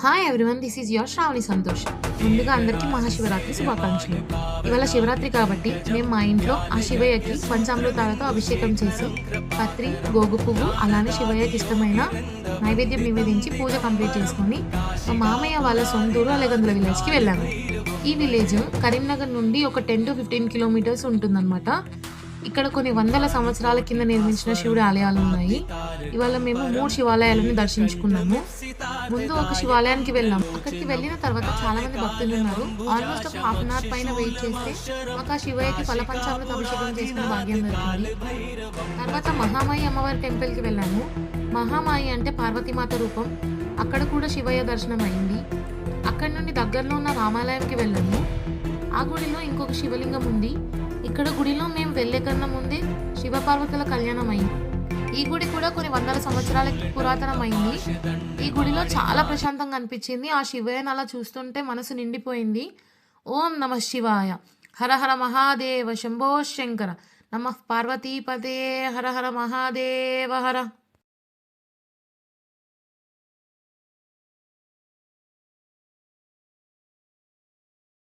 Hi everyone, this is your Sravani Santosh. ముందుగా అందరికీ మహాశివరాత్రి శుభాకాంక్షలు. ఇవాళ శివరాత్రి కాబట్టి మేము మా ఇంట్లో ఆ శివయ్యకి పంచామృతాలతో అభిషేకం చేసి పత్రి, గోగు పువ్వు అలానే శివయ్యకి ఇష్టమైన నైవేద్యం నివేదించి పూజ కంప్లీట్ చేసుకొని మా మామయ్య వాళ్ళ సొంతూరు అలగందుల విలేజ్కి వెళ్ళాము. ఈ విలేజ్ కరీంనగర్ నుండి ఒక 10 to 15 కిలోమీటర్స్ ఉంటుందన్నమాట. ఇక్కడ కొన్ని వందల సంవత్సరాల కింద నిర్మించిన శివుడి ఆలయాలు ఉన్నాయి. ఇవాళ మేము 3 శివాలయాలను దర్శించుకున్నాము. ముందు ఒక శివాలయానికి వెళ్ళాం. అక్కడికి వెళ్ళిన తర్వాత చాలా మంది భక్తులు ఉన్నారు. ఆల్మోస్ట్ ఒక హాఫ్ అన్ అవర్ పైన వెయిట్ చేస్తే మాకు ఆ శివయ్యకి ఫల పంచామృత అభిషేకం చేసుకునే భాగ్యం దొరికింది. తర్వాత మహామాయి అమ్మవారి టెంపుల్కి వెళ్ళాము. మహామాయి అంటే పార్వతీమాత రూపం. అక్కడ కూడా శివయ్య దర్శనం అయింది. అక్కడి నుండి దగ్గరలో ఉన్న రామాలయంకి వెళ్ళాము. ఆ గుడిలో ఇంకొక శివలింగం ఉంది. ఇక్కడ గుడిలో మేము వెళ్ళే కన్నా ముందే శివపార్వతుల కళ్యాణం అయింది. ఈ గుడి కూడా కొన్ని వందల సంవత్సరాల పురాతనమైంది. ఈ గుడిలో చాలా ప్రశాంతంగా అనిపించింది. ఆ శివయ్యను అలా చూస్తుంటే మనసు నిండిపోయింది. ఓం నమ శివాయ, హర హర మహాదేవ, శంభో శంకర, నమ పార్వతీపతే, హర హర మహాదేవ హర.